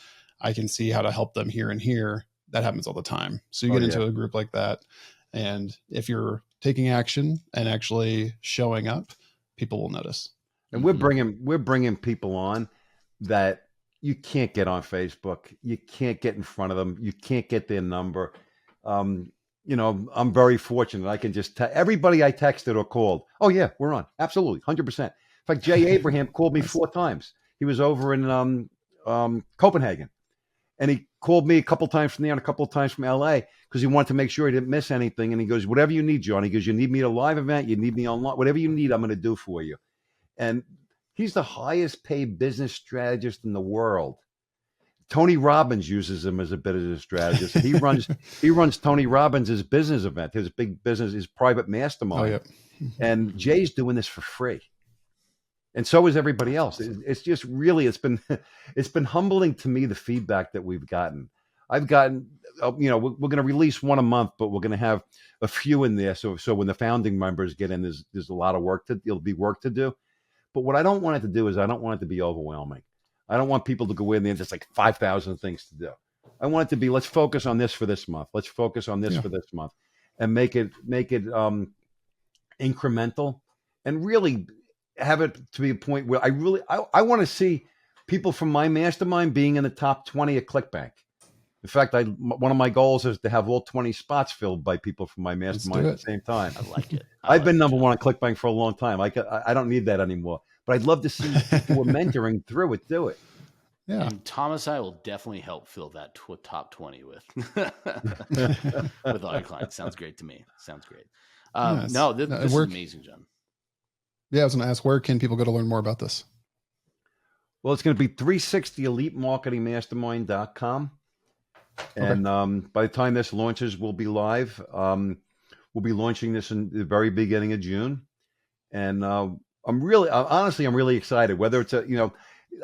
I can see how to help them here and here. That happens all the time. So you get into a group like that. And if you're taking action and actually showing up, people will notice. And we're bringing people on that you can't get on Facebook. You can't get in front of them. You can't get their number. You know, I'm very fortunate. I can just everybody I texted or called. Oh yeah, we're on. Absolutely. 100%. In fact, Jay Abraham called me 4 times. He was over in Copenhagen. And he called me a couple times from there and a couple of times from LA because he wanted to make sure he didn't miss anything. And he goes, whatever you need, John. He goes, you need me at a live event, you need me online, whatever you need, I'm going to do for you. And he's the highest paid business strategist in the world. Tony Robbins uses him as a business strategist. He runs Tony Robbins' business event, his big business, his private mastermind. Oh, yeah. And Jay's doing this for free. And so is everybody else. It's just really, it's been humbling to me, the feedback that we've gotten. I've gotten, we're going to release one a month, but we're going to have a few in there. So when the founding members get in, there's a lot of work there'll be work to do. But what I don't want it to do is I don't want it to be overwhelming. I don't want people to go in there and there's like 5,000 things to do. I want it to be, let's focus on this for this month. Let's focus on this for this month and make it incremental and really have it to be a point where I want to see people from my mastermind being in the top 20 at ClickBank. In fact, one of my goals is to have all 20 spots filled by people from my mastermind at the same time. I like it. I've been number one on ClickBank for a long time. I don't need that anymore. But I'd love to see people we're mentoring through it do it. Yeah. And Thomas, I will definitely help fill that top 20 with all your clients. Sounds great to me. Sounds great. This is amazing, John. Yeah, I was going to ask, where can people go to learn more about this? Well, it's going to be 360elitemarketingmastermind.com. And by the time this launches, we'll be live. We'll be launching this in the very beginning of June. And I'm really excited. Whether it's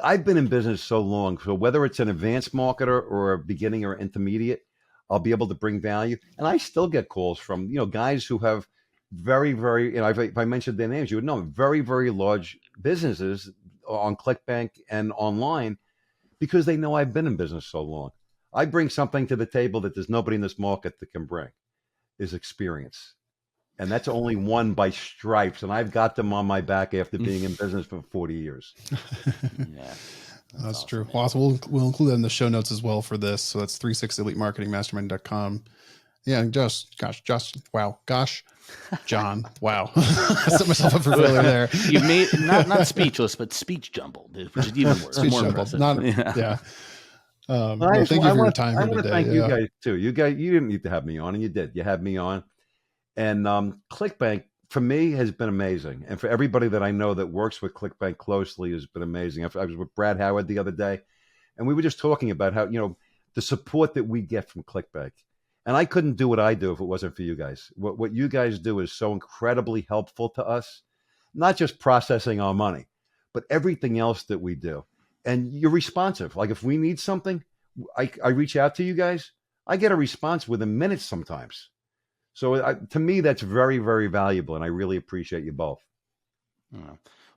I've been in business so long, so whether it's an advanced marketer or a beginning or intermediate, I'll be able to bring value. And I still get calls from, guys who have very, very, if I mentioned their names, you would know, very, very large businesses on ClickBank and online because they know I've been in business so long. I bring something to the table that there's nobody in this market that can bring, is experience. And that's only won by stripes. And I've got them on my back after being in business for 40 years. Yeah. That's awesome, true. Man. Well, so we'll include that in the show notes as well for this. So that's 360elitemarketingmastermind.com. Yeah, John, wow. I set myself up for failure there. You made not speechless, but speech jumbled, which is even worse. Speech more jumbled. impressive. Thank you for your time here today. I want to thank you guys too. You didn't need to have me on, and you did. You had me on. And ClickBank, for me, has been amazing. And for everybody that I know that works with ClickBank closely has been amazing. I was with Brad Howard the other day, and we were just talking about how, the support that we get from ClickBank. And I couldn't do what I do if it wasn't for you guys. What you guys do is so incredibly helpful to us, not just processing our money, but everything else that we do. And you're responsive. Like if we need something, I reach out to you guys. I get a response within minutes sometimes. So to me, that's very, very valuable. And I really appreciate you both.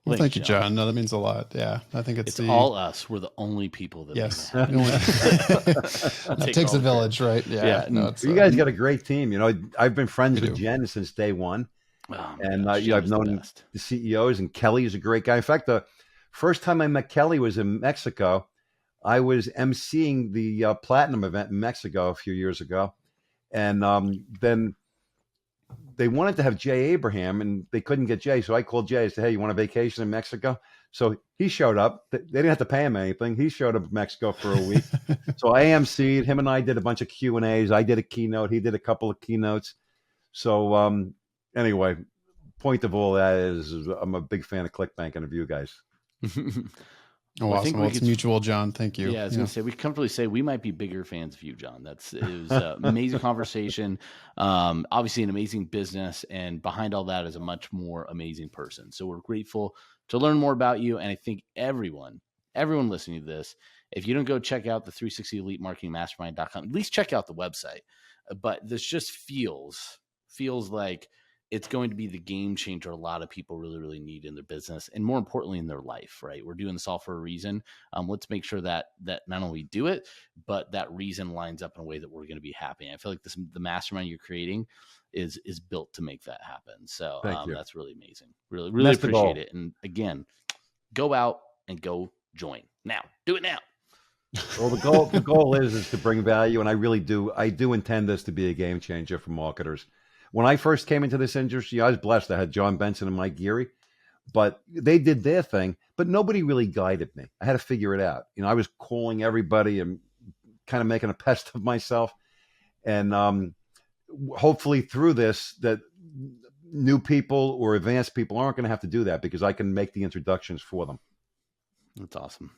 Well, thank you, John. No, that means a lot. Yeah, I think it's all us. We're the only people that. Yes, it takes a village, right? Yeah. No, you guys got a great team. I've been friends with Jen since day one, and I've known the CEOs. And Kelly is a great guy. In fact, the first time I met Kelly was in Mexico. I was emceeing the Platinum event in Mexico a few years ago, and then they wanted to have Jay Abraham, and they couldn't get Jay. So I called Jay and said, hey, you want a vacation in Mexico? So he showed up. They didn't have to pay him anything. He showed up in Mexico for a week. So I AMC'd. Him and I did a bunch of Q&As. I did a keynote. He did a couple of keynotes. So anyway, point of all that is I'm a big fan of ClickBank and of you guys. Oh, Well, I awesome. think Well, we it's could- mutual, John. Thank you. Yeah, I was gonna say we can comfortably say we might be bigger fans of you, John. It was an amazing conversation. Obviously an amazing business, and behind all that is a much more amazing person. So we're grateful to learn more about you. And I think everyone listening to this, if you don't go check out the 360 Elite Marketing Mastermind.com, at least check out the website. But this just feels like it's going to be the game changer a lot of people really, really need in their business, and more importantly in their life, right? We're doing this all for a reason. Let's make sure that not only do it, but that reason lines up in a way that we're going to be happy. And I feel like the mastermind you're creating is built to make that happen. So Thank you. that's really amazing. Really, really That's the goal. appreciate it. And again, go out and go join now. Do it now. Well, the goal is to bring value, and I do intend this to be a game changer for marketers. When I first came into this industry, I was blessed. I had John Benson and Mike Geary, but they did their thing, but nobody really guided me. I had to figure it out. I was calling everybody and kind of making a pest of myself. And hopefully through this, that new people or advanced people aren't going to have to do that, because I can make the introductions for them. That's awesome.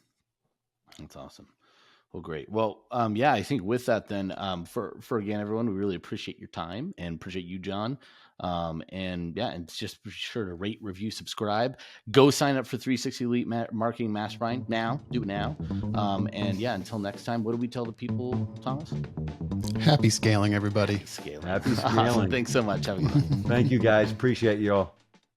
Well, great. Well, yeah, I think with that then, for again, everyone, we really appreciate your time and appreciate you, John. And just be sure to rate, review, subscribe, go sign up for 360 Elite Marketing Mastermind now, do it now. And until next time, what do we tell the people, Thomas? Happy scaling, everybody. Happy Happy scaling. scaling. Thanks so much. Have a good one. Thank you, guys. Appreciate you all.